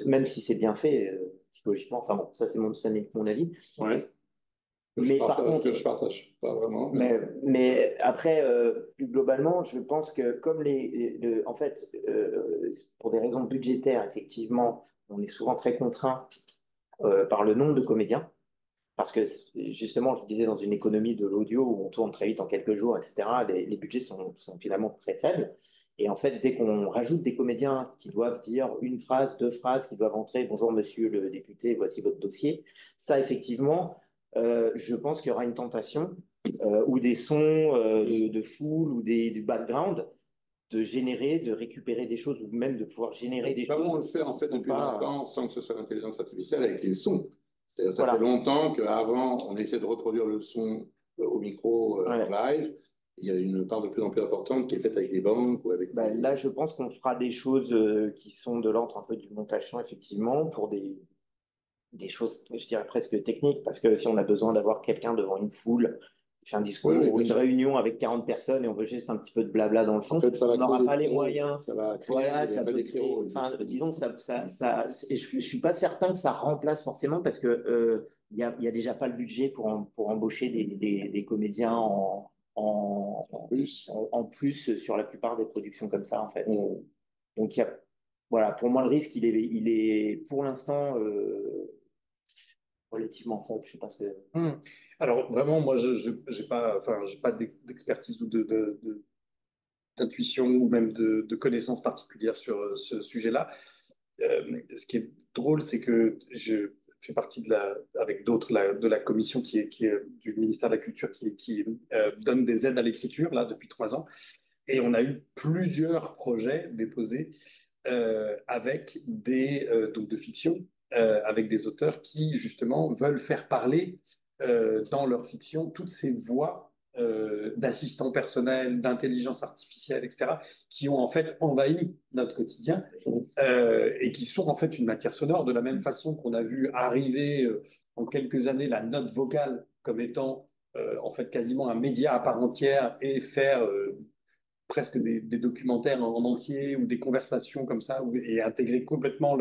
Speaker 3: même si c'est bien fait, psychologiquement, enfin bon, ça c'est mon avis.
Speaker 1: Ouais.
Speaker 3: Mais par contre,
Speaker 1: que je partage pas vraiment.
Speaker 3: mais après, plus globalement, je pense que comme en fait, pour des raisons budgétaires, effectivement, on est souvent très contraint par le nombre de comédiens. Parce que justement, je disais, dans une économie de l'audio où on tourne très vite en quelques jours, etc., les budgets sont finalement très faibles. Et en fait, dès qu'on rajoute des comédiens qui doivent dire une phrase, deux phrases, qui doivent entrer, bonjour monsieur le député, voici votre dossier, ça effectivement, je pense qu'il y aura une tentation ou des sons de foule ou du background de générer, de récupérer des choses ou même de pouvoir générer des choses.
Speaker 1: On le fait en fait depuis longtemps sans que ce soit l'intelligence artificielle avec les sons. Ça
Speaker 3: Voilà.
Speaker 1: fait longtemps qu'avant, on essaie de reproduire le son au micro en live. Il y a une part de plus en plus importante qui est faite avec des banques ou avec.
Speaker 3: Là, je pense qu'on fera des choses qui sont de l'ordre un peu du montage son, effectivement, pour des choses, je dirais presque techniques, parce que si on a besoin d'avoir quelqu'un devant une foule, qui fait un discours ou une réunion avec 40 personnes et on veut juste un petit peu de blabla dans le fond,
Speaker 1: en fait,
Speaker 3: on n'aura pas les moyens.
Speaker 1: Ça va créer,
Speaker 3: voilà, ça peut créer, disons que je ne suis pas certain que ça remplace forcément parce que y a déjà pas le budget pour embaucher des comédiens en plus sur la plupart des productions comme ça, en fait. Donc, voilà, pour moi, le risque, il est pour l'instant relativement faible. Je sais pas ce que.
Speaker 2: Alors, vraiment, moi, je n'ai pas, enfin, j'ai pas d'expertise ou d'intuition ou même de connaissances particulières sur ce sujet-là. Ce qui est drôle, c'est que je fais partie avec d'autres de la commission qui est du ministère de la Culture qui donne des aides à l'écriture là depuis 3 ans. Et on a eu plusieurs projets déposés avec donc de fiction, avec des auteurs qui justement veulent faire parler dans leur fiction toutes ces voix d'assistants personnels, d'intelligence artificielle, etc., qui ont en fait envahi notre quotidien et qui sont en fait une matière sonore, de la même façon qu'on a vu arriver en quelques années la note vocale comme étant en fait quasiment un média à part entière et faire presque des documentaires en entier ou des conversations comme ça, et intégrer complètement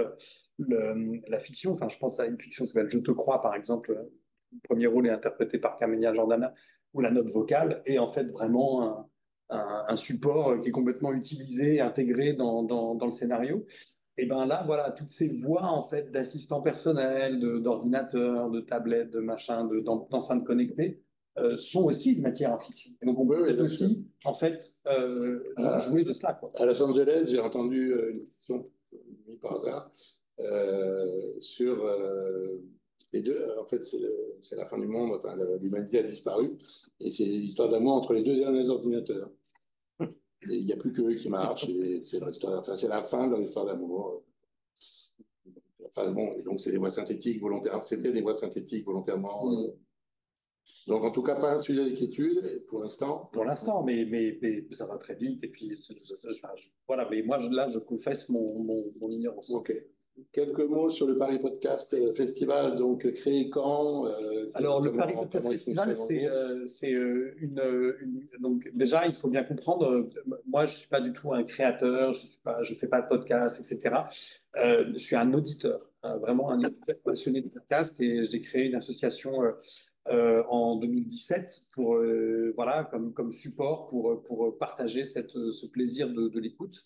Speaker 2: la fiction. Enfin, je pense à une fiction qui s'appelle Je te crois, par exemple. Le premier rôle est interprété par Camélia Jordana, où la note vocale est en fait vraiment un support qui est complètement utilisé, intégré dans le scénario. Et ben là, voilà, toutes ces voix en fait d'assistants personnels, d'ordinateurs, de tablettes, de machins, d'enceintes connectées sont aussi de matière à fiction. Et donc on peut peut-être aussi en fait jouer de cela, quoi.
Speaker 1: À Los Angeles, j'ai entendu une fiction mis par hasard sur les deux. En fait, c'est la fin du monde. Enfin, l'humanité a disparu, et c'est l'histoire d'amour entre les deux derniers ordinateurs. Et il n'y a plus que eux qui marchent. Et c'est la fin de leur histoire d'amour. Enfin, bon, et donc c'est des voix synthétiques volontairement. C'était des voix synthétiques volontairement. Donc, en tout cas, pas un sujet d'inquiétude pour l'instant.
Speaker 2: Pour l'instant, mais ça va très vite. Et puis, voilà, mais moi, là, je confesse mon ignorance.
Speaker 1: Ok. Quelques mots sur le Paris Podcast Festival, donc créé quand
Speaker 2: Alors, le Paris Podcast Festival, donc déjà, il faut bien comprendre, moi, je ne suis pas du tout un créateur, je fais pas de podcast, etc. Je suis un auditeur, vraiment un auditeur passionné de podcast, et j'ai créé une association en 2017 pour, voilà, comme support pour partager ce plaisir de l'écoute.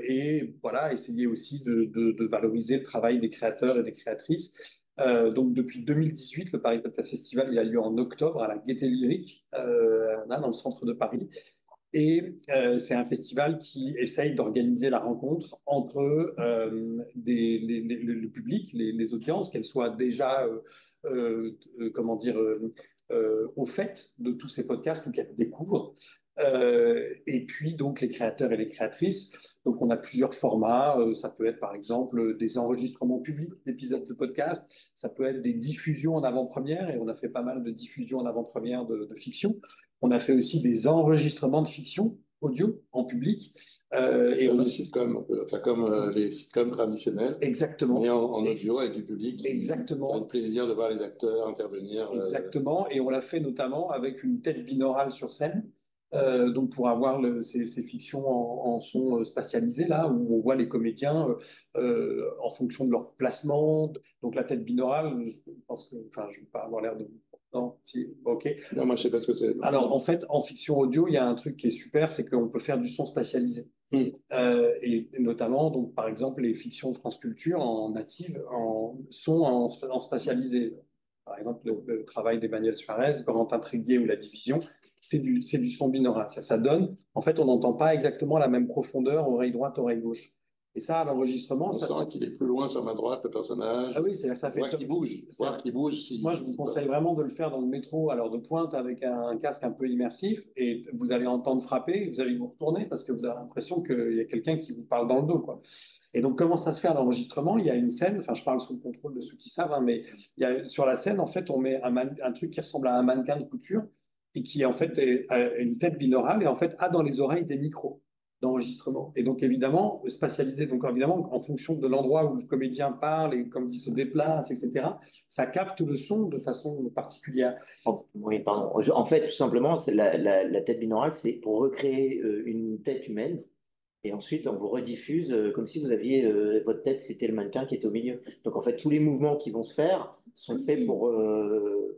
Speaker 2: Et voilà, essayer aussi de valoriser le travail des créateurs et des créatrices. Donc depuis 2018, le Paris Podcast Festival, il a lieu en octobre à la Gaîté Lyrique, là, dans le centre de Paris. Et c'est un festival qui essaye d'organiser la rencontre entre le public, les audiences, qu'elles soient déjà, comment dire, au fait de tous ces podcasts ou qu'elles découvrent. Et puis donc les créateurs et les créatrices. Donc on a plusieurs formats. Ça peut être par exemple des enregistrements publics d'épisodes de podcast. Ça peut être des diffusions en avant-première, et on a fait pas mal de diffusions en avant-première de fiction. On a fait aussi des enregistrements de fiction audio en public.
Speaker 1: Et on a des sitcoms, enfin, comme les sitcoms traditionnels.
Speaker 2: Exactement.
Speaker 1: Mais en audio avec du public.
Speaker 2: Exactement.
Speaker 1: On a le plaisir de voir les acteurs intervenir.
Speaker 2: Exactement. Et on l'a fait notamment avec une tête binaurale sur scène. Donc pour avoir ces fictions en son spatialisé, là où on voit les comédiens en fonction de leur placement. Donc la tête binaurale, je pense que, enfin, je ne vais pas avoir l'air de... Non, si, ok.
Speaker 1: Non, moi je sais pas ce que c'est.
Speaker 2: Alors en fait, en fiction audio, il y a un truc qui est super, c'est qu'on peut faire du son spatialisé. Et notamment, donc par exemple, les fictions de France Culture en native sont en spatialisé. Par exemple, le travail d'Emmanuel Suarez, Corentin Tréguier ou La Division, c'est du son binaural. Ça donne, en fait, on n'entend pas exactement la même profondeur, oreille droite, oreille gauche. Et ça, à l'enregistrement,
Speaker 1: on sent qu'il est plus loin sur ma droite, le personnage.
Speaker 2: Ah oui, ça fait
Speaker 1: voir qu'il bouge. Voir qu'il bouge.
Speaker 2: Moi, je vous conseille vraiment de le faire dans le métro à l'heure de pointe avec un casque un peu immersif, et vous allez entendre frapper, vous allez vous retourner parce que vous avez l'impression qu'il y a quelqu'un qui vous parle dans le dos, quoi. Et donc, comment ça se fait à l'enregistrement? Il y a une scène, enfin, je parle sous le contrôle de ceux qui savent, hein, mais sur la scène, en fait, on met un truc qui ressemble à un mannequin de couture et qui, en fait, a une tête binaurale et, en fait, a dans les oreilles des micros d'enregistrement. Et donc, évidemment, spatialisé, donc évidemment, en fonction de l'endroit où le comédien parle et comme il se déplace, etc., ça capte le son de façon particulière.
Speaker 3: Oui, pardon. En fait, tout simplement, la tête binaurale, c'est pour recréer une tête humaine. Et ensuite, on vous rediffuse comme si vous aviez votre tête, c'était le mannequin qui était au milieu. Donc, en fait, tous les mouvements qui vont se faire sont faits pour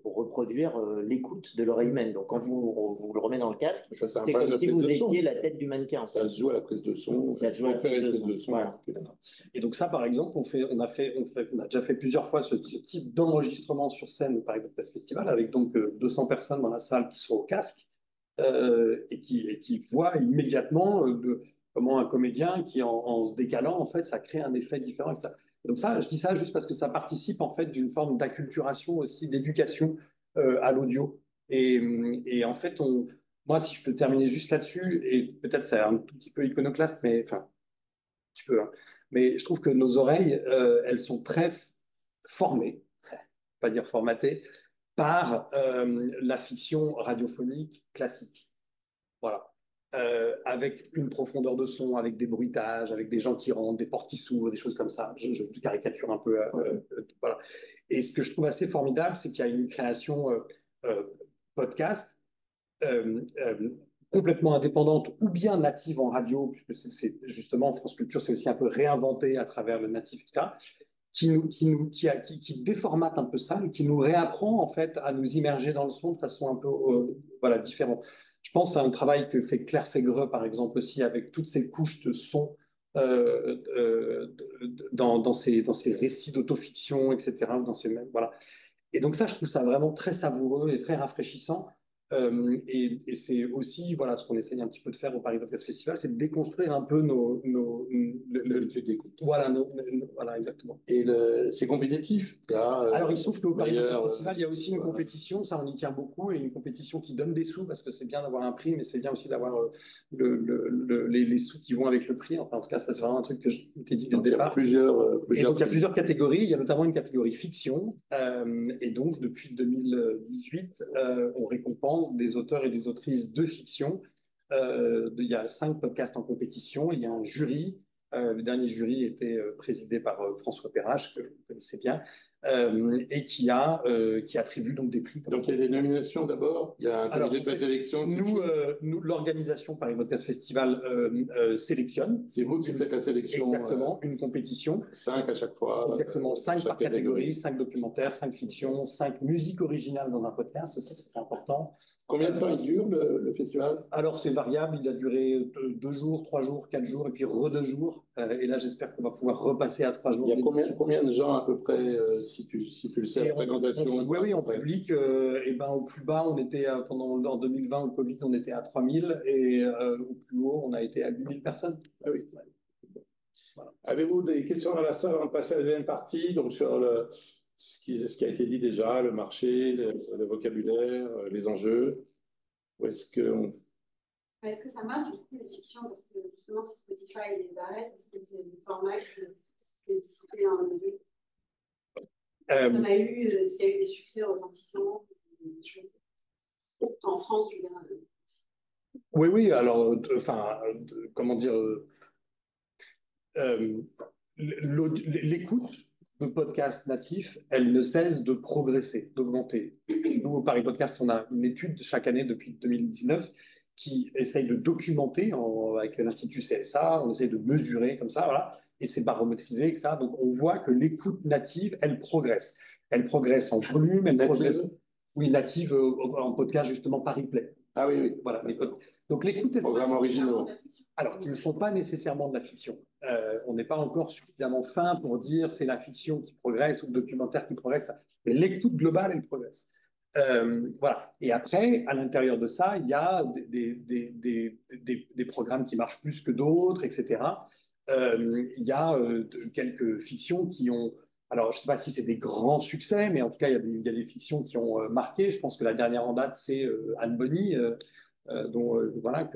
Speaker 3: reproduire l'écoute de l'oreille humaine. Donc, quand on vous le remet dans le casque, c'est comme si vous étiez la tête du mannequin.
Speaker 1: Ça se joue à la prise de son.
Speaker 3: Ça se joue à la prise de son.
Speaker 1: Voilà.
Speaker 2: Et donc, ça, par exemple, on a déjà fait plusieurs fois ce type d'enregistrement sur scène au Paris Podcast Festival avec donc 200 personnes dans la salle qui sont au casque et qui voient immédiatement comment un comédien qui, en se décalant, en fait, ça crée un effet différent, etc. Et donc ça, je dis ça juste parce que ça participe, en fait, d'une forme d'acculturation aussi, d'éducation à l'audio. Et en fait, moi, si je peux terminer juste là-dessus, et peut-être c'est un tout petit peu iconoclaste, mais enfin, un petit peu, hein, mais je trouve que nos oreilles, elles sont très formées, pas dire formatées, par la fiction radiophonique classique. Voilà. Avec une profondeur de son, avec des bruitages, avec des gens qui rentrent, des portes qui s'ouvrent, des choses comme ça. Je caricature un peu. Voilà. Et ce que je trouve assez formidable, c'est qu'il y a une création podcast complètement indépendante ou bien native en radio, puisque justement France Culture, c'est aussi un peu réinventé à travers le natif, etc., qui déformate un peu ça et qui nous réapprend en fait à nous immerger dans le son de façon un peu voilà, différente. Je pense à un travail que fait Claire Fégreux, par exemple, aussi, avec toutes ces couches de son dans ces récits d'autofiction, etc. Voilà. Et donc ça, je trouve ça vraiment très savoureux et très rafraîchissant. Et c'est aussi voilà, ce qu'on essaye un petit peu de faire au Paris Podcast Festival, c'est de déconstruire un peu
Speaker 1: L'habitude d'écoute.
Speaker 2: Voilà, voilà, exactement.
Speaker 1: Et c'est compétitif.
Speaker 2: Alors, il se trouve qu'au Paris Podcast Festival, il y a aussi une compétition, ça on y tient beaucoup, et une compétition qui donne des sous, parce que c'est bien d'avoir un prix, mais c'est bien aussi d'avoir les sous qui vont avec le prix. Enfin, en tout cas, ça c'est vraiment un truc que je t'ai dit dès le départ. Et donc, il y a plusieurs catégories. Il y a notamment une catégorie fiction. Et donc, depuis 2018, on récompense des auteurs et des autrices de fiction. Il y a 5 podcasts en compétition. Il y a un jury. Le dernier jury était présidé par François Perrache, que vous connaissez bien, et qui attribue donc des prix.
Speaker 1: Donc il y a des nominations d'abord, il y a un comité de présélection.
Speaker 2: Nous, l'organisation Paris Podcast Festival sélectionne.
Speaker 1: C'est vous qui faites la sélection.
Speaker 2: Exactement, une compétition.
Speaker 1: 5 à chaque fois.
Speaker 2: Exactement, 5 par catégorie, 5 documentaires, 5 fictions, 5 musiques originales dans un podcast aussi, c'est important.
Speaker 1: Combien de temps il dure le festival?
Speaker 2: Alors c'est variable, il a duré 2 jours, 3 jours, 4 jours, et puis 2 jours. Et là j'espère qu'on va pouvoir repasser à 3 jours.
Speaker 1: Il y a combien de gens à peu près, si tu le sais, la présentation?
Speaker 2: Oui, en public, et ben, au plus bas, on était en 2020, au Covid, on était à 3000, et au plus haut, on a été à 8000 personnes.
Speaker 1: Ah oui. Voilà. Avez-vous des questions à la salle avant de passer à la deuxième partie, donc sur ce qui a été dit déjà, le marché, le vocabulaire, les enjeux? Ou est-ce que
Speaker 5: ça marche du coup les fictions? Parce que justement, si Spotify les arrête, est-ce que c'est le format qui est discuté en anglais? Est-ce qu'il y a eu des succès retentissants en France, je veux dire?
Speaker 2: Oui, alors, comment dire, l'écoute de podcasts natifs, elle ne cesse de progresser, d'augmenter. Nous, au Paris Podcast, on a une étude chaque année depuis 2019 qui essaye de documenter avec l'Institut CSA, on essaye de mesurer comme ça, voilà, et c'est barométrisé, etc. Donc, on voit que l'écoute native, elle progresse. Elle progresse en volume, elle progresse. Oui, native en podcast, justement, par replay.
Speaker 1: Ah oui.
Speaker 2: Voilà. Donc, l'écoute est.
Speaker 1: Programmes originaux.
Speaker 2: Alors, qui ne sont pas nécessairement de la fiction. On n'est pas encore suffisamment fin pour dire c'est la fiction qui progresse ou le documentaire qui progresse. Mais l'écoute globale, elle progresse. Voilà. Et après, à l'intérieur de ça, il y a des programmes qui marchent plus que d'autres, etc. Il y a quelques fictions qui ont. Alors, je ne sais pas si c'est des grands succès, mais en tout cas, il y a des fictions qui ont marqué. Je pense que la dernière en date, c'est Anne Bonny, dont voilà,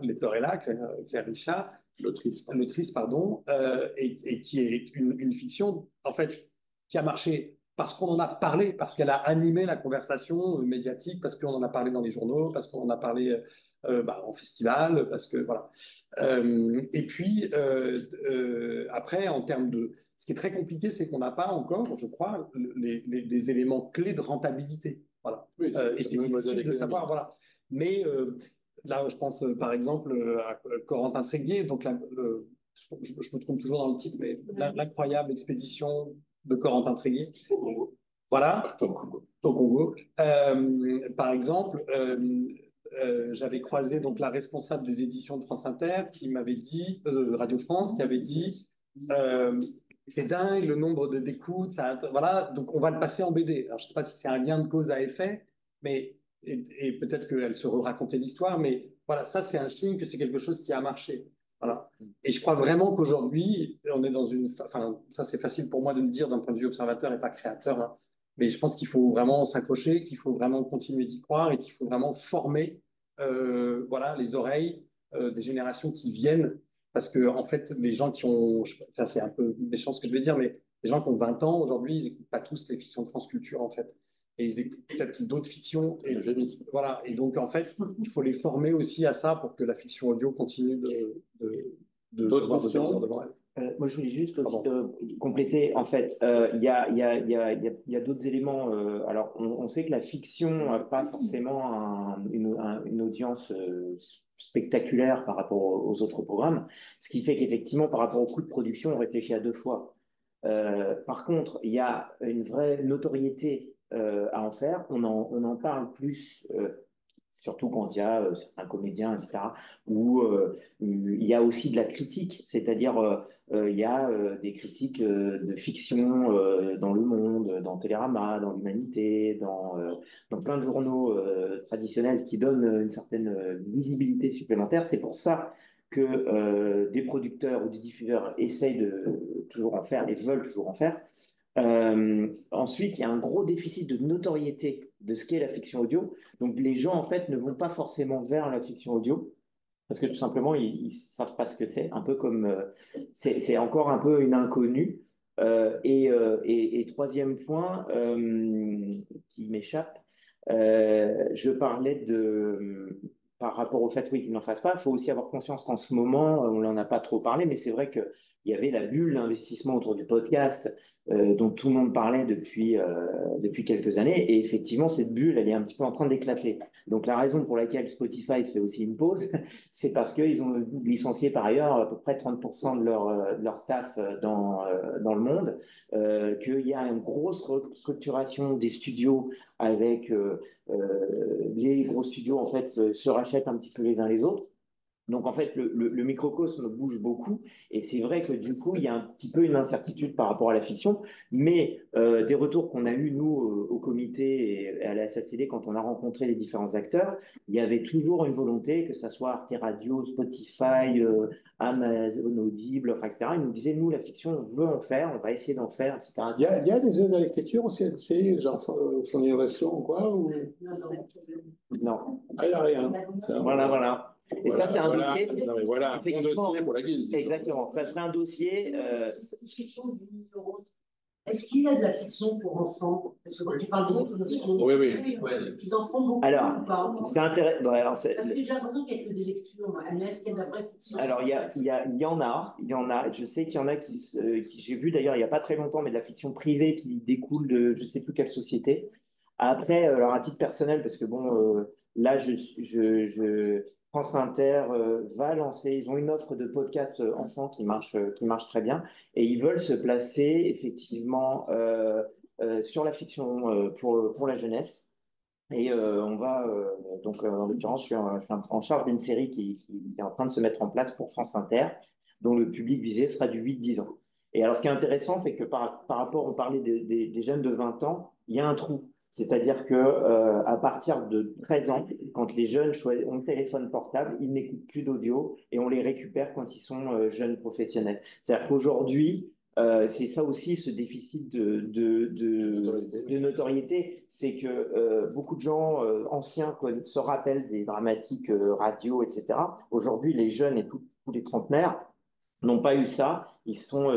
Speaker 2: Lecteur est là, Claire Richard, l'autrice, pardon, et qui est une fiction, en fait, qui a marché parce qu'on en a parlé, parce qu'elle a animé la conversation médiatique, parce qu'on en a parlé dans les journaux, parce qu'on en a parlé en festival, parce que voilà. Et puis après, en termes de, ce qui est très compliqué, c'est qu'on n'a pas encore, je crois, des éléments clés de rentabilité. Voilà.
Speaker 1: Oui,
Speaker 2: et c'est difficile de savoir. Voilà. Mais là, je pense par exemple à Corentin Tréguier. Donc je me trompe toujours dans le titre, mais l'incroyable expédition de Corentin Tréguier. Voilà. Au Congo. Par exemple, j'avais croisé donc la responsable des éditions de France Inter qui m'avait dit, Radio France, qui avait dit c'est dingue le nombre d'écoutes, voilà, donc on va le passer en BD. Alors je ne sais pas si c'est un lien de cause à effet, mais et peut-être qu'elle se racontait l'histoire, mais voilà, ça c'est un signe que c'est quelque chose qui a marché. Voilà. Et je crois vraiment qu'aujourd'hui, on est dans une. Enfin, ça c'est facile pour moi de le dire d'un point de vue observateur et pas créateur, hein. Mais je pense qu'il faut vraiment s'accrocher, qu'il faut vraiment continuer d'y croire et qu'il faut vraiment former voilà, les oreilles des générations qui viennent. Parce que, en fait, les gens qui ont. Enfin, c'est un peu méchant ce que je vais dire, mais les gens qui ont 20 ans aujourd'hui, ils n'écoutent pas tous les fictions de France Culture, en fait. Et ils écoutent peut-être d'autres fictions. Et, voilà. Et donc, en fait, il faut les former aussi à ça pour que la fiction audio continue de
Speaker 1: d'autres questions
Speaker 2: devant elle.
Speaker 3: Moi, je voulais juste aussi
Speaker 2: Pardon.
Speaker 3: compléter. En fait, il y a d'autres éléments. Alors, on sait que la fiction n'a pas forcément une audience spectaculaire par rapport aux autres programmes, ce qui fait qu'effectivement, par rapport au coût de production, on réfléchit à deux fois. Par contre, il y a une vraie notoriété à en faire. On en parle plus. Surtout quand il y a certains comédiens, etc., où il y a aussi de la critique, c'est-à-dire il y a des critiques de fiction dans Le Monde, dans Télérama, dans l'Humanité, dans plein de journaux traditionnels qui donnent une certaine visibilité supplémentaire. C'est pour ça que des producteurs ou des diffuseurs essayent de toujours en faire et veulent toujours en faire. Ensuite, il y a un gros déficit de notoriété de ce qu'est la fiction audio. Donc, les gens, en fait, ne vont pas forcément vers la fiction audio parce que tout simplement, ils ne savent pas ce que c'est. Un peu comme c'est encore un peu une inconnue. Et troisième point qui m'échappe, je parlais par rapport au fait, oui, qu'ils n'en fassent pas. Il faut aussi avoir conscience qu'en ce moment, on n'en a pas trop parlé, mais c'est vrai qu'il y avait la bulle d'investissement autour du podcast dont tout le monde parlait depuis quelques années. Et effectivement, cette bulle, elle est un petit peu en train d'éclater. Donc, la raison pour laquelle Spotify fait aussi une pause, c'est parce qu'ils ont licencié par ailleurs à peu près 30% de leur staff dans le monde, qu'il y a une grosse restructuration des studios avec les gros studios en fait se rachètent un petit peu les uns les autres. Donc en fait, le microcosme bouge beaucoup et c'est vrai que du coup, il y a un petit peu une incertitude par rapport à la fiction, mais des retours qu'on a eus, nous, au comité et à la SACD, quand on a rencontré les différents acteurs, il y avait toujours une volonté, que ça soit Arte Radio, Spotify, Amazon Audible, enfin, etc. Ils nous disaient, nous, la fiction, on veut en faire, on va essayer d'en faire, etc.
Speaker 1: Il y a des aides à l'écriture au CNC, genre fonds d'innovation ou quoi ou...
Speaker 3: Non.
Speaker 1: Ah, il n'y a rien.
Speaker 3: Voilà, voilà. Et
Speaker 1: Voilà,
Speaker 3: ça, c'est un
Speaker 1: voilà.
Speaker 3: dossier.
Speaker 1: Non, mais voilà, un bon
Speaker 3: Effectivement.
Speaker 1: dossier pour la guilde.
Speaker 3: Exactement. Ça serait un dossier.
Speaker 6: Est-ce qu'il y a de la fiction pour enfants? Parce que quand tu parles d'autres,
Speaker 1: Oui, oui.
Speaker 6: ils en font beaucoup.
Speaker 3: Alors,
Speaker 6: ou pas?
Speaker 3: c'est intéressant. Bon,
Speaker 6: Parce que j'ai l'impression qu'il n'y a que des lectures. Mais est-ce qu'il y a de la vraie fiction?
Speaker 3: Alors, il y en a. Je sais qu'il y en a qui j'ai vu d'ailleurs il n'y a pas très longtemps, mais de la fiction privée qui découle de je ne sais plus quelle société. Après, alors à titre personnel, parce que bon, là, France Inter va lancer, ils ont une offre de podcast enfants qui marche très bien, et ils veulent se placer effectivement sur la fiction pour la jeunesse. Et on va, donc en l'occurrence, je suis en charge d'une série qui est en train de se mettre en place pour France Inter, dont le public visé sera du 8-10 ans. Et alors, ce qui est intéressant, c'est que par rapport, on parlait des jeunes de 20 ans, il y a un trou. C'est-à-dire que à partir de 13 ans, quand les jeunes ont le téléphone portable, ils n'écoutent plus d'audio et on les récupère quand ils sont jeunes professionnels. C'est-à-dire qu'aujourd'hui, c'est ça aussi, ce déficit de notoriété, c'est que beaucoup de gens anciens se rappellent des dramatiques radio, etc. Aujourd'hui, les jeunes et tous les trentenaires n'ont pas eu ça. Ils sont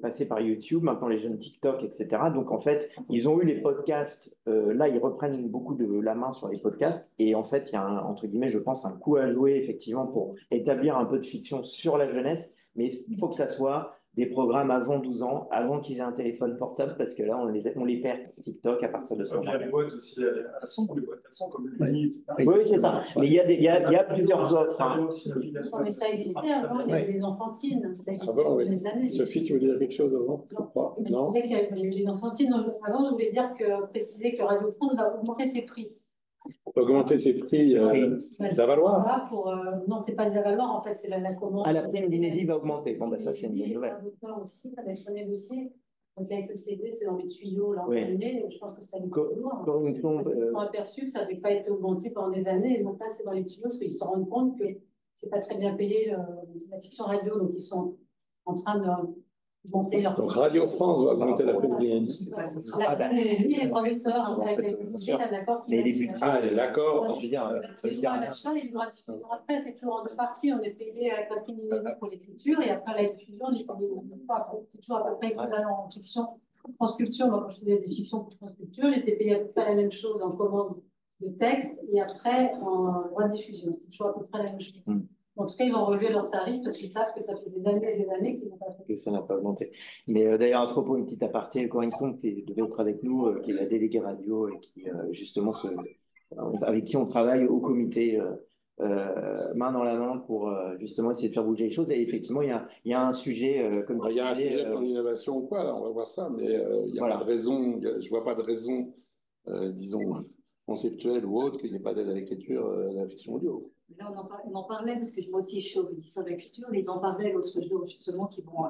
Speaker 3: passés par YouTube, maintenant les jeunes TikTok, etc. Donc en fait, ils ont eu les podcasts. Là, ils reprennent beaucoup de la main sur les podcasts. Et en fait, il y a entre guillemets, je pense, un coup à jouer effectivement pour établir un peu de fiction sur la jeunesse. Mais il faut que ça soit des programmes avant 12 ans, avant qu'ils aient un téléphone portable, parce que là, on les perd TikTok à partir de ce moment.
Speaker 7: Il y a les boîtes aussi à son, les boîtes à son, comme le dit.
Speaker 3: Oui, c'est ça. Mais il y a plusieurs offres. Hein.
Speaker 6: Mais ça existait avant, il y avait des enfantines. Ça existait
Speaker 1: Avant, oui.
Speaker 6: des années.
Speaker 1: Sophie, tu veux dire quelque chose avant?
Speaker 6: Non. Il y avait des enfantines. Avant, je voulais préciser que Radio France va augmenter ses prix.
Speaker 1: Augmenter ses prix d'avaloir?
Speaker 6: Non, c'est pas des avaloirs, en fait, c'est la commande.
Speaker 3: Ah, la prime d'inédit va augmenter. Bon, ben ça, c'est une bonne nouvelle.
Speaker 6: Aussi, ça va être négocié. Donc, la SSCD, c'est dans les tuyaux, là,
Speaker 3: oui.
Speaker 6: Donc, je pense que ça va être lourd. Ils ont aperçu que ça n'avait pas été augmenté pendant des années. Et donc, là, c'est dans les tuyaux, parce qu'ils se rendent compte que c'est pas très bien payé la fiction radio. Donc, ils sont en train de monter leur.
Speaker 1: Donc, Radio France va augmenter la prime d'inédit.
Speaker 6: La prime d'inédit, les producteurs, avec la SSCD, il y a un accord qui va.
Speaker 1: Ah, l'accord.
Speaker 6: Je veux dire, les droits d'achat et les droits de diffusion. Après, c'est toujours en deux parties. On est payé avec la prime d'inédit pour l'écriture et après la diffusion, on est payé. C'est toujours à peu près équivalent en fiction. France Culture, moi, quand je faisais des fictions pour France Culture, j'étais payé à peu près la même chose en commande de texte et après en droit de diffusion. C'est toujours à peu près la même chose. En tout cas, ils vont relever leurs tarifs parce qu'ils savent que ça fait des années et des années qu'ils n'ont pas fait.
Speaker 3: Que ça n'a pas augmenté. Mais d'ailleurs, à ce propos, une petite aparté, Corinne Font, qui devait être avec nous, qui est la déléguée radio et qui, justement, avec qui on travaille au comité, main dans la main pour justement essayer de faire bouger les choses. Et effectivement, il y a un sujet, comme tu
Speaker 1: Il y a un
Speaker 3: disais,
Speaker 1: sujet pour l'innovation ou quoi, là, on va voir ça, mais il n'y a
Speaker 3: Voilà.
Speaker 1: pas de raison, je vois pas de raison, disons, conceptuelle ou autre, qu'il n'y ait pas d'aide à l'écriture de la fiction audio.
Speaker 8: Là, on en parlait, parce que moi aussi, je suis au ministère de la Culture, mais ils en parlaient l'autre jour, justement, qui vont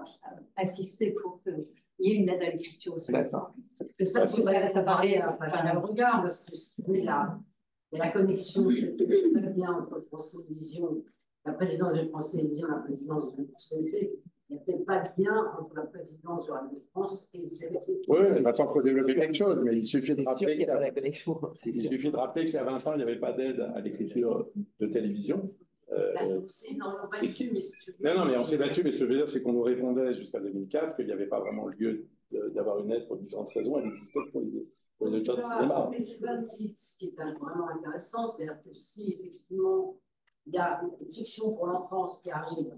Speaker 8: assister pour qu'il y ait une aide à l'écriture aussi.
Speaker 3: D'accord.
Speaker 9: Que ça paraît, enfin, ça me regarde, parce que la connexion se fait très bien entre France Télévisions, la présidence de France Télévisions et la présidence de CNC. Il n'y a peut-être pas de lien entre la présidence de Radio France et le CNC.
Speaker 1: Oui, maintenant, il faut développer quelque chose, mais il suffit de
Speaker 3: C'est sûr
Speaker 1: rappeler
Speaker 3: qu'il y a pas la
Speaker 1: qu'il
Speaker 3: connexion. C'est sûr.
Speaker 1: suffit de rappeler qu'il y a 20 ans, il n'y avait pas d'aide à l'écriture de télévision.
Speaker 9: Non, pas du tout, mais si tu veux.
Speaker 1: Non, mais on s'est battu, mais ce que je veux dire, c'est qu'on nous répondait jusqu'à 2004 qu'il n'y avait pas vraiment lieu d'avoir une aide pour différentes raisons. Elle existait pour les auteurs de cinéma.
Speaker 9: Mais tu vas me dire ce qui est vraiment intéressant, c'est-à-dire que si effectivement il y a une fiction pour l'enfance qui arrive,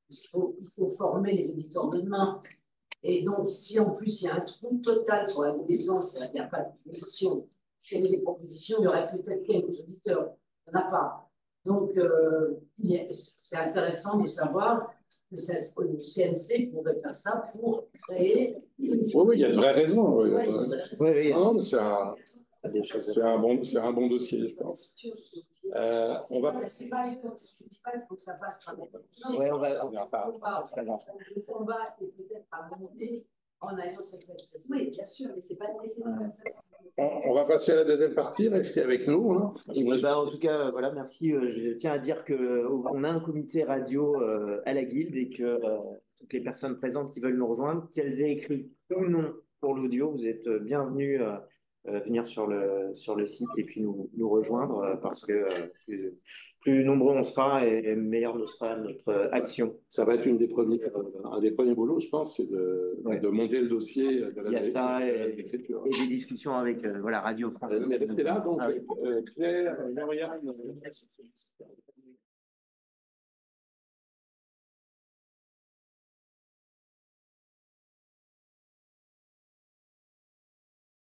Speaker 9: parce il faut former les éditeurs de demain, et donc si en plus il y a un trou total sur l'adolescence, il n'y a pas de proposition, s'il y avait des propositions, il y aurait peut-être quelques auditeurs, il n'y en a pas. Donc c'est intéressant de savoir que le CNC pourrait faire ça pour créer une fiction.
Speaker 1: Oui, il y a de vraies raisons. Oui,
Speaker 9: Ouais,
Speaker 3: Oui.
Speaker 1: non, mais c'est un bon dossier, je pense. On va.
Speaker 9: Je ne dis pas qu'il faut que ça passe par la
Speaker 3: Ouais, on va
Speaker 9: Le combat est peut-être à monter en alliant cette classe. Oui, bien sûr, mais ce n'est pas nécessaire.
Speaker 1: On va passer à la deuxième partie. Restez avec nous. Hein.
Speaker 3: En tout cas, voilà, merci. Je tiens à dire qu'on a un comité radio à la Guilde et que toutes les personnes présentes qui veulent nous rejoindre, qu'elles aient écrit ou non pour l'audio, vous êtes bienvenus venir sur le site et puis nous rejoindre parce que plus nombreux on sera et meilleure sera notre action.
Speaker 1: Ça va être un des premiers boulots, je pense, c'est de monter le dossier de
Speaker 3: Il y a ça
Speaker 1: l'écriture.
Speaker 3: et des discussions avec Radio France.
Speaker 1: Restez là, donc, Claire, Myriam.